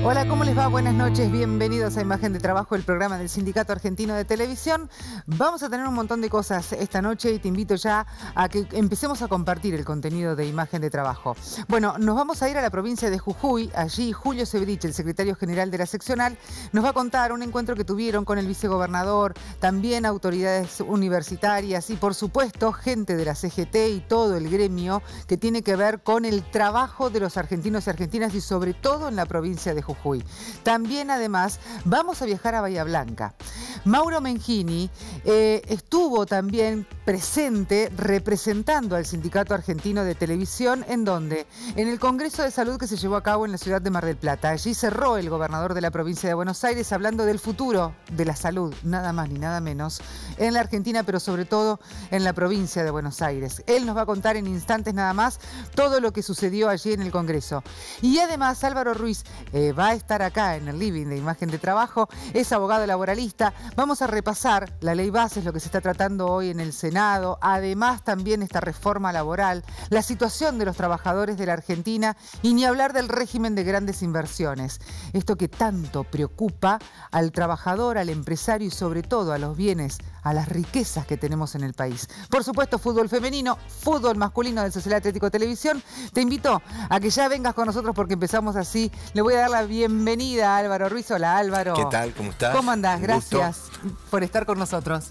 Hola, ¿cómo les va? Buenas noches, bienvenidos a Imagen de Trabajo, el programa del Sindicato Argentino de Televisión. Vamos a tener un montón de cosas esta noche y te invito ya a que empecemos a compartir el contenido de Imagen de Trabajo. Bueno, nos vamos a ir a la provincia de Jujuy. Allí Julio Sebrich, el secretario general de la seccional, nos va a contar un encuentro que tuvieron con el vicegobernador, también autoridades universitarias y por supuesto gente de la CGT y todo el gremio que tiene que ver con el trabajo de los argentinos y argentinas y sobre todo en la provincia de Jujuy. También, además, vamos a viajar a Bahía Blanca. Mauro Mengini estuvo también presente representando al Sindicato Argentino de Televisión. ¿En dónde? En el Congreso de Salud que se llevó a cabo en la ciudad de Mar del Plata. Allí cerró el gobernador de la provincia de Buenos Aires hablando del futuro de la salud, nada más ni nada menos, en la Argentina, pero sobre todo en la provincia de Buenos Aires. Él nos va a contar en instantes nada más todo lo que sucedió allí en el Congreso. Y además Álvaro Ruiz va a estar acá en el living de Imagen de Trabajo, es abogado laboralista. Vamos a repasar la ley bases, lo que se está tratando hoy en el Senado, además también esta reforma laboral, la situación de los trabajadores de la Argentina y ni hablar del régimen de grandes inversiones. Esto que tanto preocupa al trabajador, al empresario y sobre todo a los bienes, a las riquezas que tenemos en el país. Por supuesto, fútbol femenino, fútbol masculino del Social Atlético Televisión. Te invito a que ya vengas con nosotros porque empezamos así. Le voy a dar la bienvenida a Álvaro Ruiz. Hola, Álvaro. ¿Qué tal? ¿Cómo estás? ¿Cómo andás? Gracias por estar con nosotros.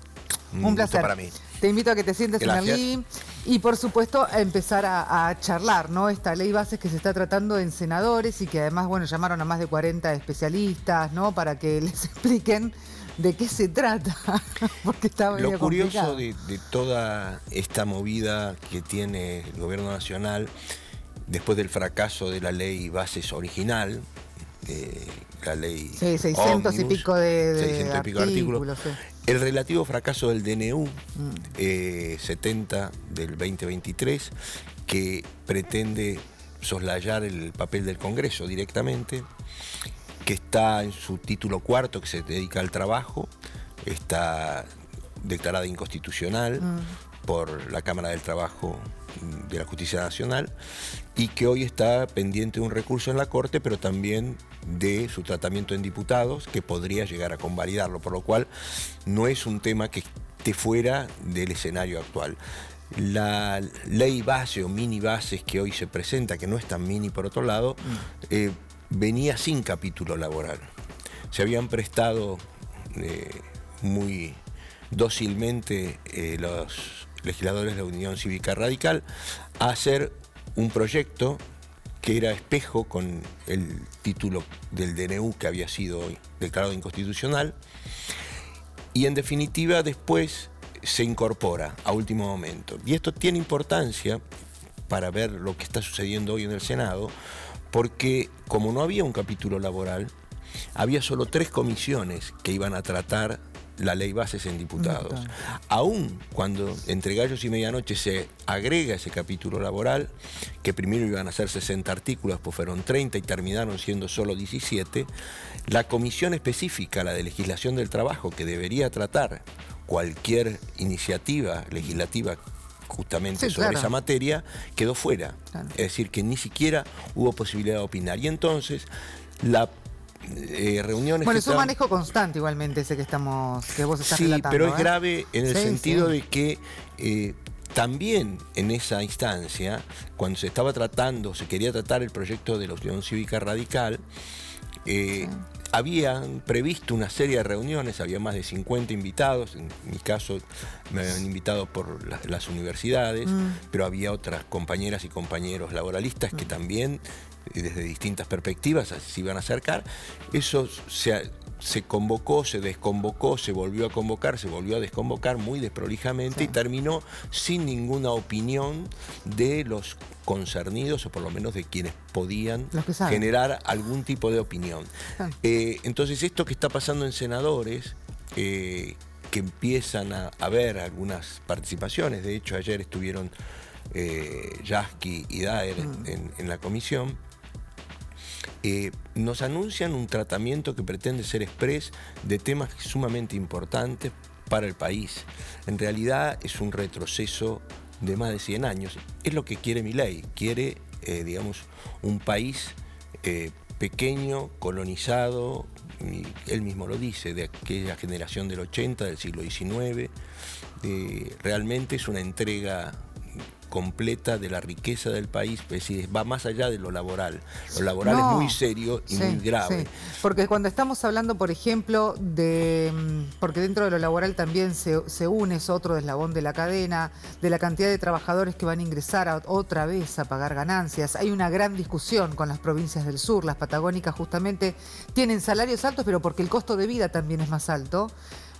Un placer. Para mí. Te invito a que te sientes Gracias. en el living y por supuesto a empezar a charlar, ¿no? Esta ley bases que se está tratando en senadores y que además, bueno, llamaron a más de 40 especialistas, ¿no? Para que les expliquen de qué se trata, porque está medio Lo curioso complicado. de toda esta movida que tiene el gobierno nacional, después del fracaso de la ley bases original, la ley Sí, 600 y Ómnibus, pico de 600 y pico artículos, sí. el relativo fracaso del DNU 70 del 2023, que pretende soslayar el papel del Congreso directamente, que está en su título cuarto, que se dedica al trabajo, está declarada inconstitucional por la Cámara del Trabajo de la Justicia Nacional y que hoy está pendiente de un recurso en la Corte, pero también de su tratamiento en diputados, que podría llegar a convalidarlo, por lo cual no es un tema que esté fuera del escenario actual. La ley base o mini bases que hoy se presenta, que no es tan mini por otro lado, venía sin capítulo laboral. Se habían prestado muy dócilmente los legisladores de la Unión Cívica Radical a hacer un proyecto que era espejo con el título del DNU que había sido declarado inconstitucional y en definitiva después se incorpora a último momento. Y esto tiene importancia para ver lo que está sucediendo hoy en el Senado, porque como no había un capítulo laboral, había solo 3 comisiones que iban a tratar la ley bases en diputados. Aún cuando entre gallos y medianoche se agrega ese capítulo laboral, que primero iban a ser 60 artículos, pues fueron 30 y terminaron siendo solo 17, la comisión específica, la de legislación del trabajo, que debería tratar cualquier iniciativa legislativa justamente sobre esa materia, quedó fuera. Es decir, que ni siquiera hubo posibilidad de opinar. Y entonces, la reuniones... Bueno, es un manejo constante igualmente ese que vos estás relatando. Sí, pero es grave en el sentido de que también en esa instancia, cuando se estaba tratando, se quería tratar el proyecto de la Unión Cívica Radical, habían previsto una serie de reuniones, había más de 50 invitados, en mi caso me habían invitado por las universidades, pero había otras compañeras y compañeros laboralistas que también, desde distintas perspectivas, se iban a acercar. Eso se convocó, se desconvocó, se volvió a convocar, se volvió a desconvocar muy desprolijamente y terminó sin ninguna opinión de los concernidos o por lo menos de quienes podían generar algún tipo de opinión. Entonces esto que está pasando en senadores, que empiezan a haber algunas participaciones, de hecho ayer estuvieron Yasky y Daer en la comisión, nos anuncian un tratamiento que pretende ser exprés de temas sumamente importantes para el país. En realidad es un retroceso de más de 100 años. Es lo que quiere Milei. Quiere, digamos, un país pequeño, colonizado, y él mismo lo dice, de aquella generación del 80, del siglo XIX. Realmente es una entrega completa de la riqueza del país, es decir, va más allá de lo laboral. Lo laboral es muy serio y muy grave. Sí. Porque cuando estamos hablando, por ejemplo, porque dentro de lo laboral también se une, es otro eslabón de la cadena, de la cantidad de trabajadores que van a ingresar otra vez a pagar ganancias. Hay una gran discusión con las provincias del sur, las patagónicas justamente tienen salarios altos, pero porque el costo de vida también es más alto.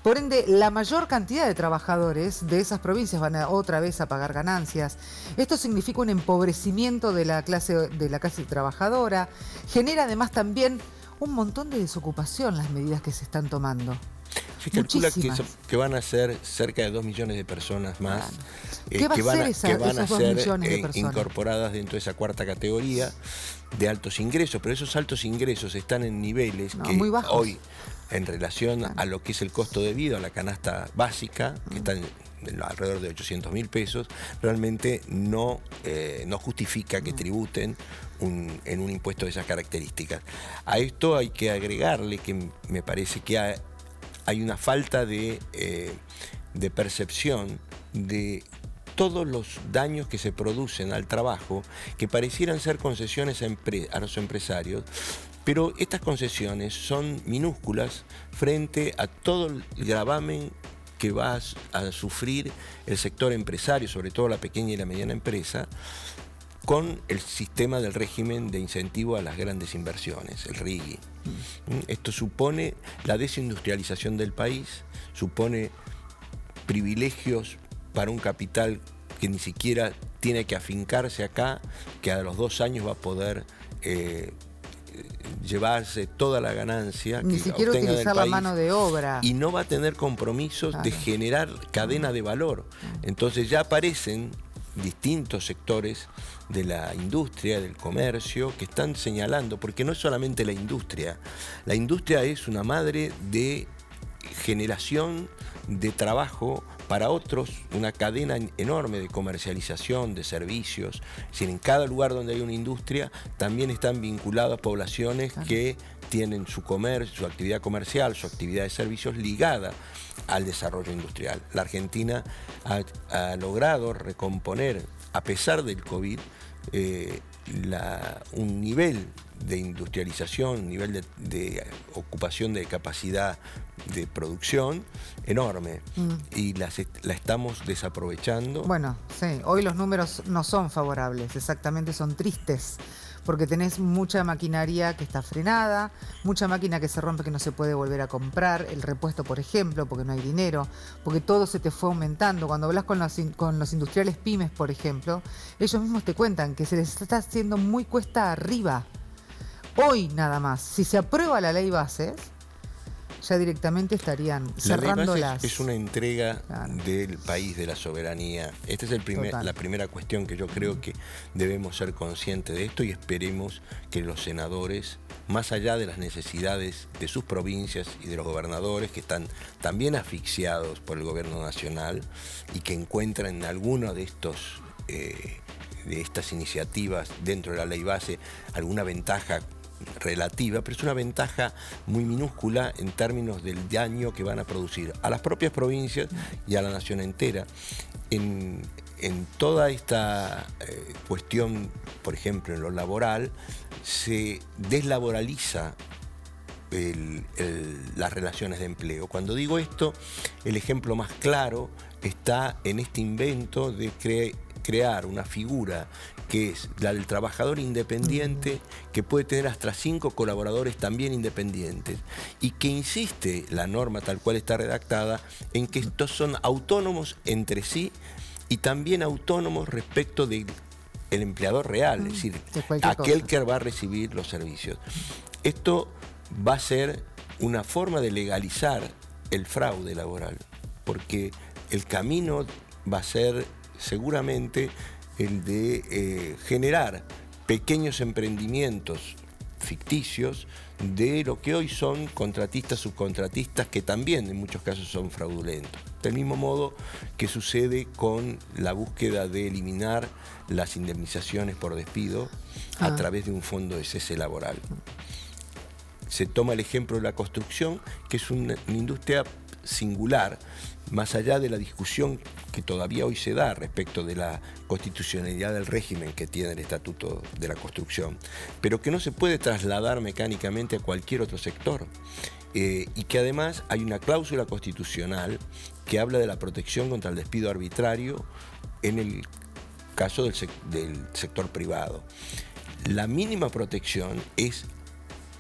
Por ende, la mayor cantidad de trabajadores de esas provincias van otra vez a pagar ganancias. Esto significa un empobrecimiento de la clase trabajadora. Genera además también un montón de desocupación las medidas que se están tomando. Se calcula que van a ser cerca de 2 millones de personas más que van a ser incorporadas dentro de esa cuarta categoría de altos ingresos, pero esos altos ingresos están en niveles que muy bajos. Hoy, en relación a lo que es el costo de vida, a la canasta básica, que está en alrededor de 800.000 pesos, realmente no justifica que tributen en un impuesto de esas características. A esto hay que agregarle que me parece que hay una falta de percepción de todos los daños que se producen al trabajo, que parecieran ser concesiones a los empresarios, pero estas concesiones son minúsculas frente a todo el gravamen que va a sufrir el sector empresario, sobre todo la pequeña y la mediana empresa, con el sistema del régimen de incentivo a las grandes inversiones, el RIGI. Esto supone la desindustrialización del país, supone privilegios para un capital que ni siquiera tiene que afincarse acá, que a los 2 años va a poder llevarse toda la ganancia ni que siquiera obtenga utilizar del país, la mano de obra, y no va a tener compromisos de generar cadena de valor. Entonces ya aparecen distintos sectores de la industria, del comercio, que están señalando, porque no es solamente la industria es una madre de generación de trabajo para otros, una cadena enorme de comercialización, de servicios. Es decir, en cada lugar donde hay una industria también están vinculadas poblaciones que tienen su comercio, su actividad comercial, su actividad de servicios ligada al desarrollo industrial. La Argentina ha logrado recomponer, a pesar del COVID, un nivel de industrialización, un nivel de ocupación de capacidad de producción enorme, y la estamos desaprovechando. Bueno, sí, hoy los números no son favorables, exactamente, son tristes, porque tenés mucha maquinaria que está frenada, mucha máquina que se rompe que no se puede volver a comprar, el repuesto, por ejemplo, porque no hay dinero, porque todo se te fue aumentando. Cuando hablas con los industriales pymes, por ejemplo, ellos mismos te cuentan que se les está haciendo muy cuesta arriba. Hoy nada más, si se aprueba la ley bases, ya directamente estarían cerrando las... Es una entrega del país, de la soberanía. Esta es la primera cuestión que yo creo que debemos ser conscientes de esto, y esperemos que los senadores, más allá de las necesidades de sus provincias y de los gobernadores, que están también asfixiados por el gobierno nacional y que encuentran en alguno de estas iniciativas dentro de la ley base alguna ventaja relativa, pero es una ventaja muy minúscula en términos del daño que van a producir a las propias provincias y a la nación entera. En toda esta cuestión, por ejemplo, en lo laboral, se deslaboraliza las relaciones de empleo. Cuando digo esto, el ejemplo más claro está en este invento de crear una figura que es la del trabajador independiente, que puede tener hasta 5 colaboradores también independientes, y que insiste la norma tal cual está redactada en que estos son autónomos entre sí y también autónomos respecto del empleador real, es decir, aquel que va a recibir los servicios. Esto va a ser una forma de legalizar el fraude laboral, porque el camino va a ser seguramente el de generar pequeños emprendimientos ficticios de lo que hoy son contratistas, subcontratistas, que también en muchos casos son fraudulentos. Del mismo modo que sucede con la búsqueda de eliminar las indemnizaciones por despido a través de un fondo de cese laboral. Se toma el ejemplo de la construcción, que es una industria singular, más allá de la discusión que todavía hoy se da respecto de la constitucionalidad del régimen que tiene el Estatuto de la Construcción, pero que no se puede trasladar mecánicamente a cualquier otro sector. Y que además hay una cláusula constitucional que habla de la protección contra el despido arbitrario en el caso del sector privado. La mínima protección es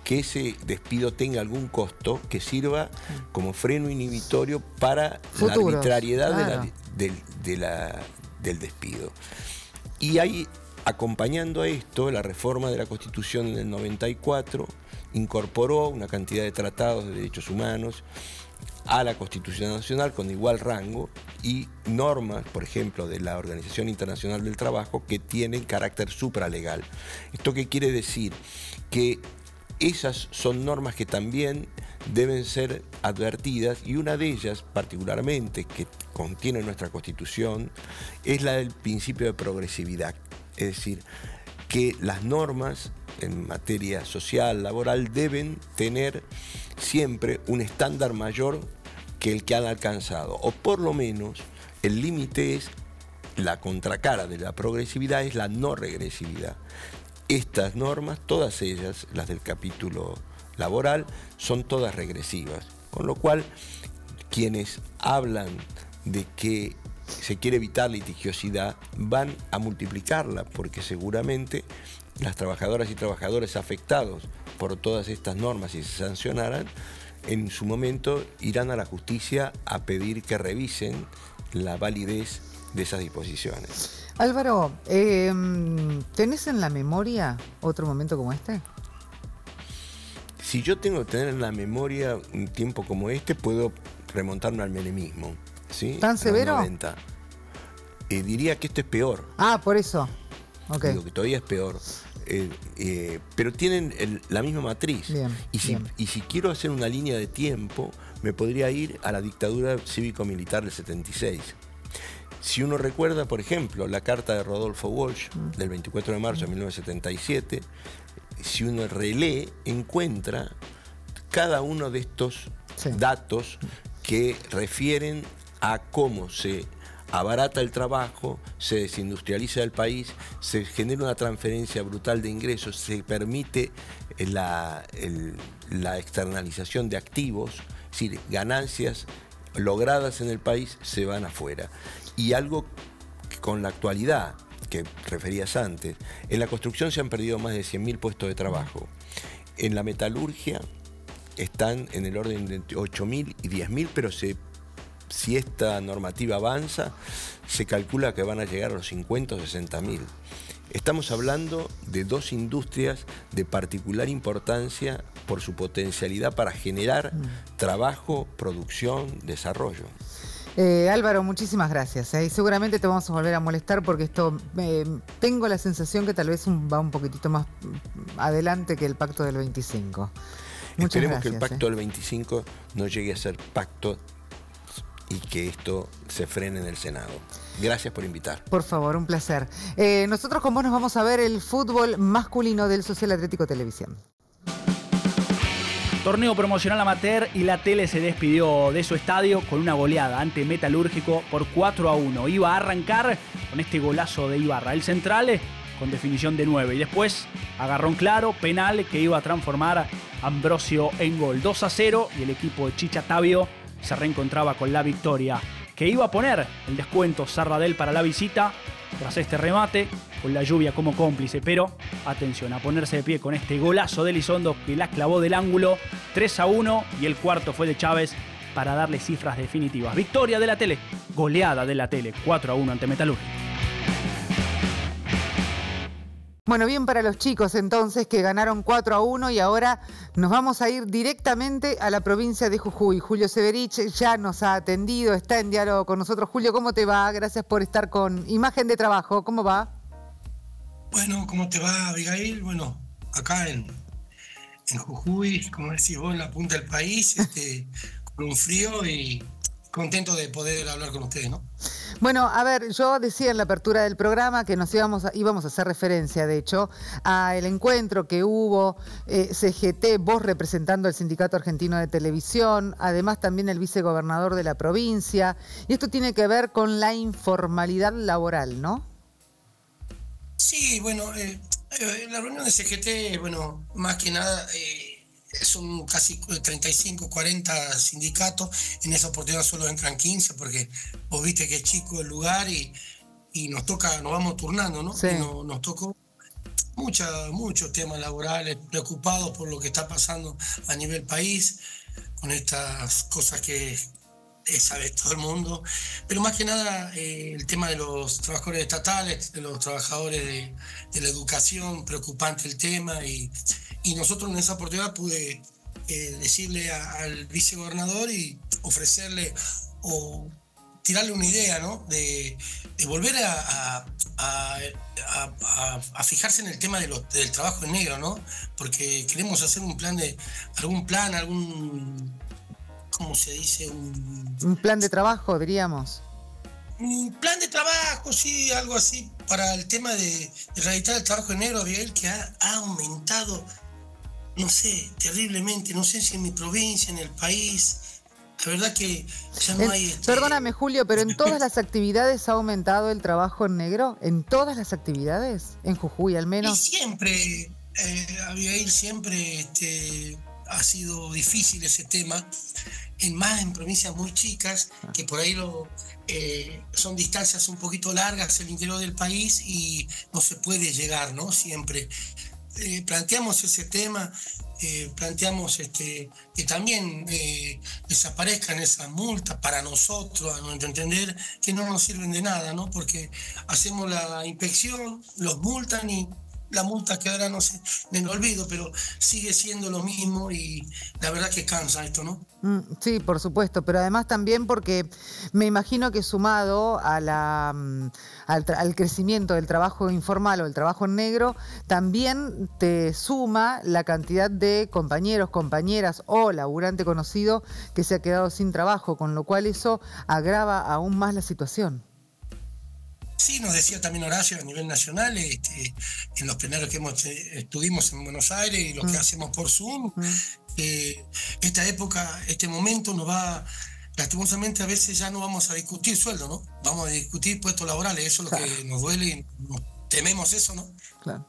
que ese despido tenga algún costo que sirva como freno inhibitorio para la arbitrariedad del despido. Y ahí, acompañando a esto, la reforma de la Constitución del 94 incorporó una cantidad de tratados de derechos humanos a la Constitución Nacional con igual rango y normas, por ejemplo, de la Organización Internacional del Trabajo que tienen carácter supralegal. ¿Esto qué quiere decir? Que esas son normas que también deben ser advertidas, y una de ellas particularmente que contiene nuestra Constitución es la del principio de progresividad. Es decir, que las normas en materia social, laboral, deben tener siempre un estándar mayor que el que han alcanzado, o por lo menos el límite es, la contracara de la progresividad es la no regresividad. Estas normas, todas ellas, las del capítulo laboral, son todas regresivas, con lo cual quienes hablan de que se quiere evitar litigiosidad van a multiplicarla, porque seguramente las trabajadoras y trabajadores afectados por todas estas normas, si se sancionaran, en su momento irán a la justicia a pedir que revisen la validez de esas disposiciones. Álvaro, ¿tenés en la memoria otro momento como este? Si yo tengo que tener en la memoria un tiempo como este, puedo remontarme al menemismo, ¿sí? ¿Tan severo? 90. Diría que esto es peor. Ah, por eso. Okay. Digo que todavía es peor. Pero tienen la misma matriz. Bien, y si quiero hacer una línea de tiempo, me podría ir a la dictadura cívico-militar del 76. Si uno recuerda, por ejemplo, la carta de Rodolfo Walsh del 24 de marzo de 1977, si uno relee, encuentra cada uno de estos datos que refieren a cómo se abarata el trabajo, se desindustrializa el país, se genera una transferencia brutal de ingresos, se permite la externalización de activos, es decir, ganancias logradas en el país se van afuera. Y algo que con la actualidad, que referías antes, en la construcción se han perdido más de 100.000 puestos de trabajo. En la metalurgia están en el orden de 8.000 y 10.000, pero si esta normativa avanza, se calcula que van a llegar a los 50 o 60.000. Estamos hablando de dos industrias de particular importancia por su potencialidad para generar trabajo, producción, desarrollo. Álvaro, muchísimas gracias. Y seguramente te vamos a volver a molestar porque esto tengo la sensación que tal vez va un poquitito más adelante que el pacto del 25. Esperemos que el pacto del 25 no llegue a ser pacto y que esto se frene en el Senado. Gracias por invitar. Por favor, un placer. Nosotros con vos nos vamos a ver el fútbol masculino del Social Atlético Televisión. Torneo promocional amateur y la Tele se despidió de su estadio con una goleada ante Metalúrgico por 4-1. Iba a arrancar con este golazo de Ibarra, el central con definición de 9 y después agarrón claro, penal que iba a transformar a Ambrosio en gol. 2-0 y el equipo de Chicha Tavio se reencontraba con la victoria que iba a poner el descuento Sarradel para la visita tras este remate, con la lluvia como cómplice, pero atención a ponerse de pie con este golazo de Elizondo que la clavó del ángulo. 3-1 y el cuarto fue de Chávez para darle cifras definitivas. Victoria de la Tele, goleada de la Tele, 4-1 ante Metalúrgico. Bueno, bien para los chicos entonces que ganaron 4-1 y ahora nos vamos a ir directamente a la provincia de Jujuy. Julio Severich ya nos ha atendido, está en diálogo con nosotros. Julio, ¿cómo te va? Gracias por estar con Imagen de Trabajo. ¿Cómo va? Bueno, ¿cómo te va, Abigail? Bueno, acá en en Jujuy, como decís vos, en la punta del país, con un frío y contento de poder hablar con ustedes, ¿no? Bueno, a ver, yo decía en la apertura del programa que íbamos a hacer referencia, de hecho, al encuentro que hubo CGT, vos representando al Sindicato Argentino de Televisión, además también el vicegobernador de la provincia, y esto tiene que ver con la informalidad laboral, ¿no? Sí, bueno, la reunión de CGT, bueno, más que nada... son casi 35, 40 sindicatos. En esa oportunidad solo entran 15 porque vos viste que es chico el lugar y nos vamos turnando, ¿no? Sí. Y nos tocó muchos temas laborales, preocupados por lo que está pasando a nivel país, con estas cosas que sabe todo el mundo, pero más que nada el tema de los trabajadores estatales, de los trabajadores de la educación, preocupante el tema, y nosotros en esa oportunidad pude decirle al vicegobernador y ofrecerle o tirarle una idea, ¿no? De volver a fijarse en el tema del trabajo en negro, ¿no? Porque queremos hacer algún ¿cómo se dice? Un plan de trabajo, diríamos. Un plan de trabajo, sí, algo así, para el tema de erradicar el trabajo en negro, Abigail, que ha aumentado, no sé, terriblemente, no sé si en mi provincia, en el país. La verdad que ya no hay... Perdóname, Julio, pero ¿en todas las actividades ha aumentado el trabajo en negro? ¿En todas las actividades? ¿En Jujuy al menos? Y siempre, Abigail, siempre ha sido difícil ese tema, más en provincias muy chicas, que por ahí son distancias un poquito largas el interior del país y no se puede llegar, ¿no? Siempre. Planteamos ese tema, planteamos que también desaparezcan esas multas para nosotros, a nuestro entender, que no nos sirven de nada, ¿no? Porque hacemos la inspección, los multan y la multa quedará, no sé, en el olvido, pero sigue siendo lo mismo y la verdad que cansa esto, ¿no? Sí, por supuesto, pero además también porque me imagino que sumado a al crecimiento del trabajo informal o el trabajo en negro, también te suma la cantidad de compañeros, compañeras o laburante conocido que se ha quedado sin trabajo, con lo cual eso agrava aún más la situación. Sí, nos decía también Horacio a nivel nacional, en los plenarios que estuvimos en Buenos Aires y los que hacemos por Zoom, esta época, este momento nos va, lastimosamente a veces ya no vamos a discutir sueldo, ¿no? Vamos a discutir puestos laborales, eso es lo que nos duele y tememos eso, ¿no? Claro.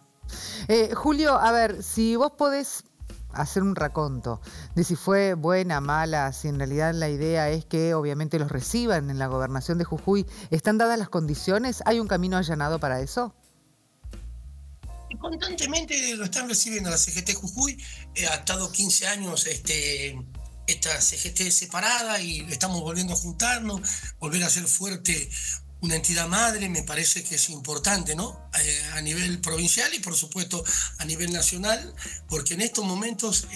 Julio, a ver, si vos podés hacer un raconto de si fue buena, mala, si en realidad la idea es que obviamente los reciban en la gobernación de Jujuy, ¿están dadas las condiciones? ¿Hay un camino allanado para eso? Constantemente lo están recibiendo la CGT Jujuy, ha estado 15 años esta CGT separada y estamos volviendo a juntarnos, volver a ser fuerte una entidad madre, me parece que es importante, ¿no? A nivel provincial y por supuesto a nivel nacional, porque en estos momentos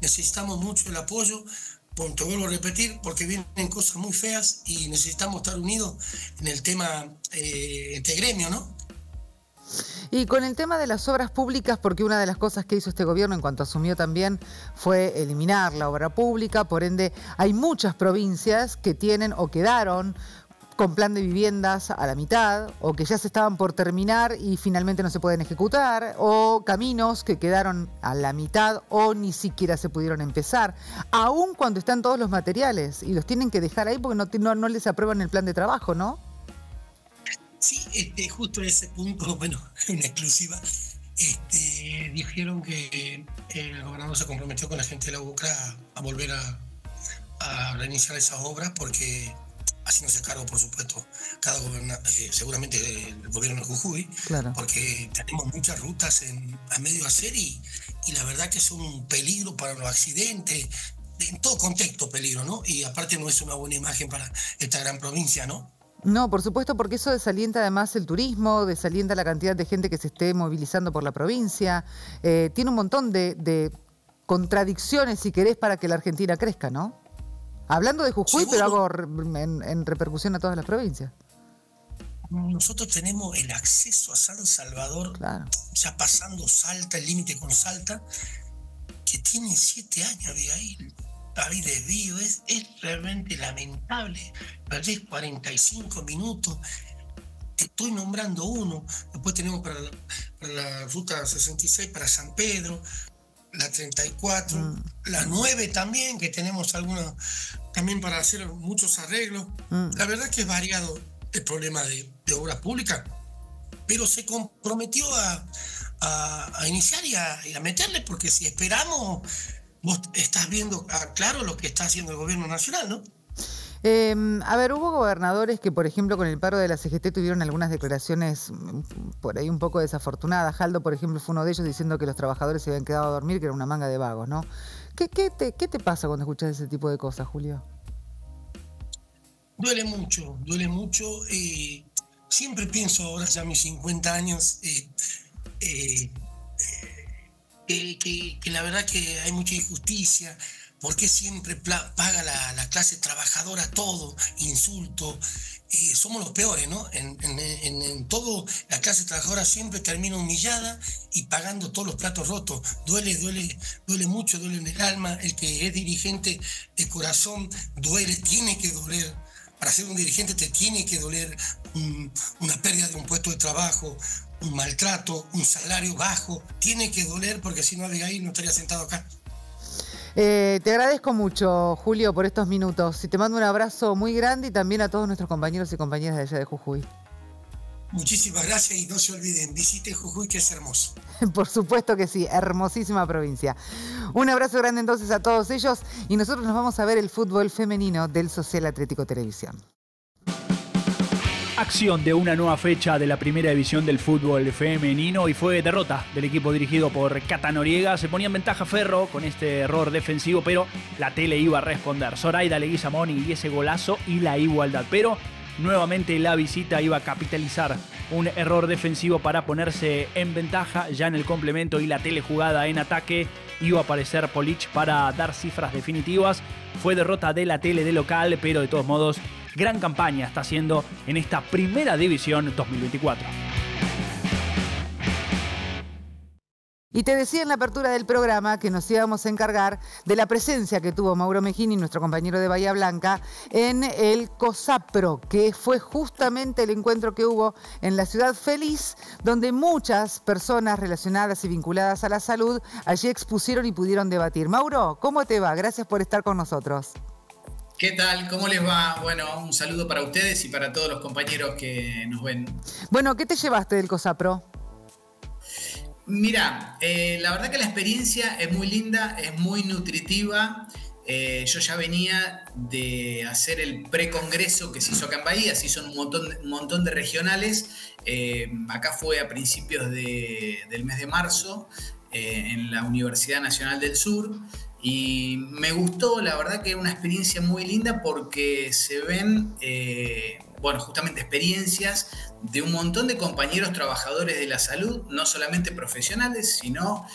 necesitamos mucho el apoyo, te vuelvo a repetir, porque vienen cosas muy feas y necesitamos estar unidos en el tema entre gremio, ¿no? Y con el tema de las obras públicas, porque una de las cosas que hizo este gobierno en cuanto asumió también fue eliminar la obra pública, por ende hay muchas provincias que tienen o quedaron con plan de viviendas a la mitad, o que ya se estaban por terminar y finalmente no se pueden ejecutar, o caminos que quedaron a la mitad o ni siquiera se pudieron empezar, aun cuando están todos los materiales y los tienen que dejar ahí porque no les aprueban el plan de trabajo, ¿no? Sí, justo en ese punto, bueno, una exclusiva, dijeron que el gobernador se comprometió con la gente de la UCRA a volver a reiniciar esas obras porque haciéndose cargo, por supuesto, seguramente el gobierno de Jujuy, claro, porque tenemos muchas rutas a medio hacer y la verdad que son un peligro para los accidentes, en todo contexto peligro, ¿no? Y aparte no es una buena imagen para esta gran provincia, ¿no? No, por supuesto, porque eso desalienta además el turismo, desalienta la cantidad de gente que se esté movilizando por la provincia, tiene un montón de contradicciones, si querés, para que la Argentina crezca, ¿no? Hablando de Jujuy, ¿Seguro? pero hago en repercusión a todas las provincias. Nosotros tenemos el acceso a San Salvador, Claro. ya pasando Salta, el límite con Salta, que tiene 7 años, Abigail. Hay desvío, es realmente lamentable. Perdés 45 minutos. Te estoy nombrando uno. Después tenemos para la ruta 66 para San Pedro, la 34, la 9 también, que tenemos algunas también para hacer muchos arreglos. La verdad que es variado el problema de obras públicas, pero se comprometió a iniciar y a meterle, porque si esperamos, vos estás viendo claro lo que está haciendo el gobierno nacional, ¿no? A ver, hubo gobernadores que, por ejemplo, con el paro de la CGT tuvieron algunas declaraciones por ahí un poco desafortunadas. Jaldo, por ejemplo, fue uno de ellos diciendo que los trabajadores se habían quedado a dormir, que era una manga de vagos, ¿no? ¿Qué te pasa cuando escuchas ese tipo de cosas, Julio? Duele mucho, duele mucho. Siempre pienso, ahora ya a mis 50 años, que la verdad que hay mucha injusticia. ¿Por qué siempre paga la clase trabajadora todo? Insulto. Somos los peores, ¿no? En todo, la clase trabajadora siempre termina humillada y pagando todos los platos rotos. Duele mucho, duele en el alma. El que es dirigente de corazón duele, tiene que doler. Para ser un dirigente te tiene que doler una pérdida de un puesto de trabajo, un maltrato, un salario bajo. Tiene que doler, porque si no, Abigail no estaría sentado acá. Te agradezco mucho, Julio, por estos minutos. Y te mando un abrazo muy grande y también a todos nuestros compañeros y compañeras de allá de Jujuy. Muchísimas gracias y no se olviden, visiten Jujuy, que es hermoso. Por supuesto que sí, hermosísima provincia. Un abrazo grande entonces a todos ellos y nosotros nos vamos a ver el fútbol femenino del Social Atlético Televisión. Acción de una nueva fecha de la primera división del fútbol femenino y fue derrota del equipo dirigido por Cata Noriega. Se ponía en ventaja Ferro con este error defensivo, pero la Tele iba a responder. Zoraida Leguizamón y ese golazo y la igualdad. Pero nuevamente la visita iba a capitalizar un error defensivo para ponerse en ventaja ya en el complemento, y la Tele jugada en ataque iba a aparecer Polich para dar cifras definitivas. Fue derrota de la Tele de local, pero de todos modos gran campaña está haciendo en esta primera división 2024. Y te decía en la apertura del programa que nos íbamos a encargar de la presencia que tuvo Mauro Mejini, nuestro compañero de Bahía Blanca, en el COSAPRO, que fue justamente el encuentro que hubo en la Ciudad Feliz, donde muchas personas relacionadas y vinculadas a la salud allí expusieron y pudieron debatir. Mauro, ¿cómo te va? Gracias por estar con nosotros. ¿Qué tal? ¿Cómo les va? Bueno, un saludo para ustedes y para todos los compañeros que nos ven. Bueno, ¿qué te llevaste del COSAPRO? Mira, la verdad que la experiencia es muy linda, es muy nutritiva. Yo ya venía de hacer el precongreso que se hizo acá en Bahía, se hizo un montón de regionales. Acá fue a principios del mes de marzo, en la Universidad Nacional del Sur. Y me gustó, la verdad que es una experiencia muy linda porque se ven, justamente experiencias de un montón de compañeros trabajadores de la salud, no solamente profesionales, sino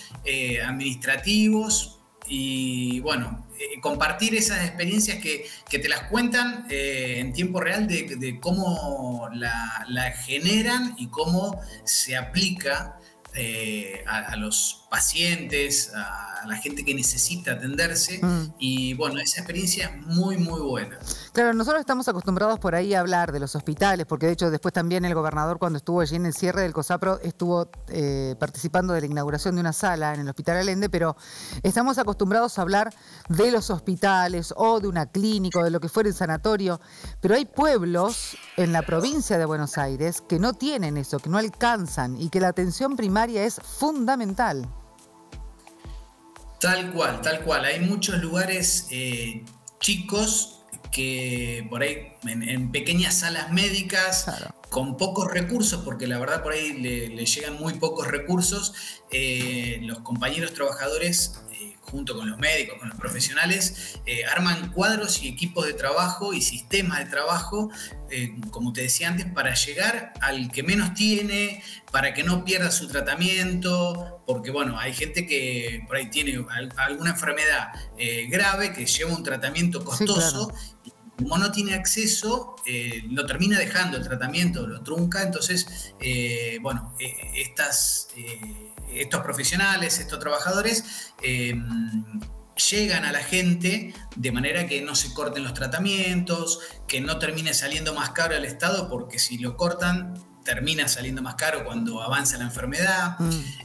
administrativos. Y bueno, compartir esas experiencias que te las cuentan en tiempo real de cómo la generan y cómo se aplica a los pacientes, a la gente que necesita atenderse. Y bueno, esa experiencia es muy, muy buena. Claro, nosotros estamos acostumbrados por ahí a hablar de los hospitales, porque de hecho después también el gobernador, cuando estuvo allí en el cierre del COSAPRO, estuvo participando de la inauguración de una sala en el Hospital Allende, pero estamos acostumbrados a hablar de los hospitales o de una clínica o de lo que fuera el sanatorio, pero hay pueblos en la provincia de Buenos Aires que no tienen eso, que no alcanzan, y que la atención primaria es fundamental. Tal cual. Hay muchos lugares chicos que por ahí en pequeñas salas médicas, claro, con pocos recursos, porque la verdad por ahí le llegan muy pocos recursos, los compañeros trabajadores, junto con los médicos, con los profesionales, arman cuadros y equipos de trabajo y sistemas de trabajo, como te decía antes, para llegar al que menos tiene, para que no pierda su tratamiento, porque bueno, hay gente que por ahí tiene alguna enfermedad grave que lleva un tratamiento costoso. Sí, claro. como no tiene acceso, lo termina dejando el tratamiento, lo trunca. Entonces, estos profesionales, estos trabajadores, llegan a la gente de manera que no se corten los tratamientos, que no termine saliendo más caro al Estado, porque si lo cortan, termina saliendo más caro cuando avanza la enfermedad.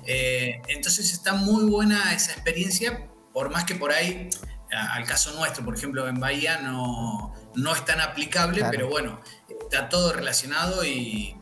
Entonces está muy buena esa experiencia, por más que por ahí, al caso nuestro, por ejemplo, en Bahía no es tan aplicable, claro. Pero bueno, está todo relacionado y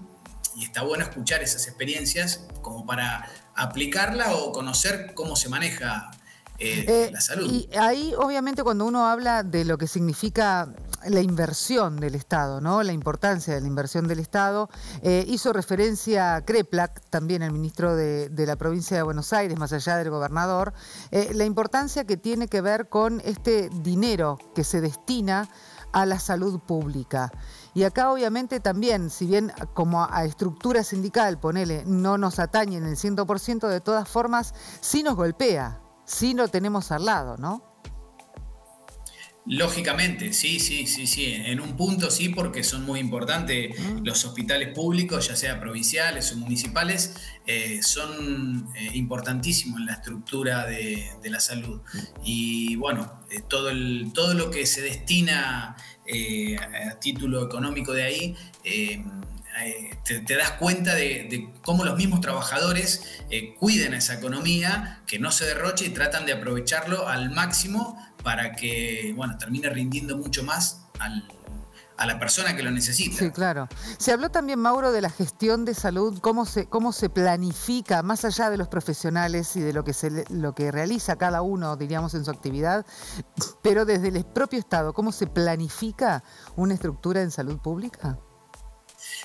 está bueno escuchar esas experiencias como para aplicarla o conocer cómo se maneja la salud. Y ahí, obviamente, cuando uno habla de lo que significa la inversión del Estado, ¿no? La importancia de la inversión del Estado, hizo referencia a Kreplak, también el ministro de la provincia de Buenos Aires, más allá del gobernador, la importancia que tiene que ver con este dinero que se destina a la salud pública. Y acá obviamente también, si bien como a estructura sindical, ponele, no nos atañe en el 100%, de todas formas sí nos golpea. Sí lo tenemos al lado, ¿no? Lógicamente, sí. En un punto sí, porque son muy importantes. Los hospitales públicos, ya sea provinciales o municipales, son importantísimos en la estructura de la salud. Y bueno, todo lo que se destina a título económico de ahí, te das cuenta de cómo los mismos trabajadores cuidan esa economía, que no se derroche y tratan de aprovecharlo al máximo para que, bueno, termine rindiendo mucho más a la persona que lo necesita. Sí, claro. Se habló también, Mauro, de la gestión de salud, cómo se planifica, más allá de los profesionales y de lo que realiza cada uno, diríamos, en su actividad, pero desde el propio Estado, ¿cómo se planifica una estructura en salud pública?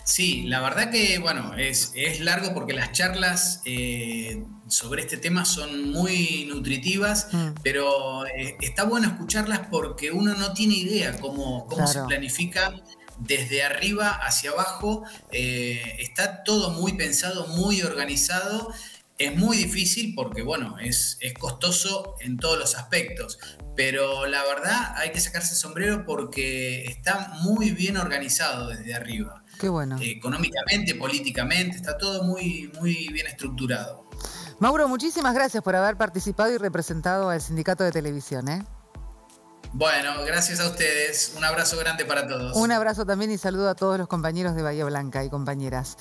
Sí, la verdad que, bueno, es largo porque las charlas sobre este tema son muy nutritivas, pero está bueno escucharlas porque uno no tiene idea cómo claro. Se planifica desde arriba hacia abajo. Está todo muy pensado, muy organizado. Es muy difícil porque, bueno, es costoso en todos los aspectos, pero la verdad hay que sacarse el sombrero porque está muy bien organizado desde arriba. Qué bueno. Económicamente, políticamente, está todo muy, muy bien estructurado. Mauro, muchísimas gracias por haber participado y representado al Sindicato de Televisión, ¿eh? Bueno, gracias a ustedes. Un abrazo grande para todos. Un abrazo también y saludo a todos los compañeros de Bahía Blanca y compañeras.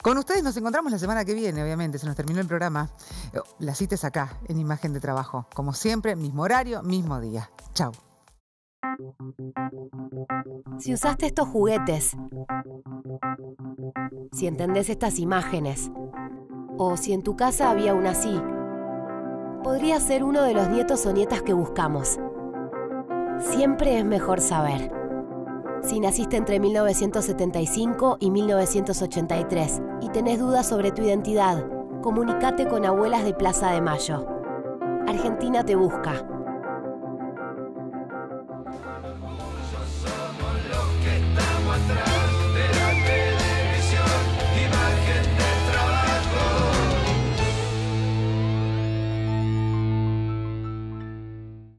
Con ustedes nos encontramos la semana que viene, obviamente, se nos terminó el programa. La cita es acá, en Imagen de Trabajo. Como siempre, mismo horario, mismo día. Chau. Si usaste estos juguetes, si entendés estas imágenes, o si en tu casa había una así, podría ser uno de los nietos o nietas que buscamos. Siempre es mejor saber. Si naciste entre 1975 y 1983 y tenés dudas sobre tu identidad, comunícate con Abuelas de Plaza de Mayo. Argentina te busca.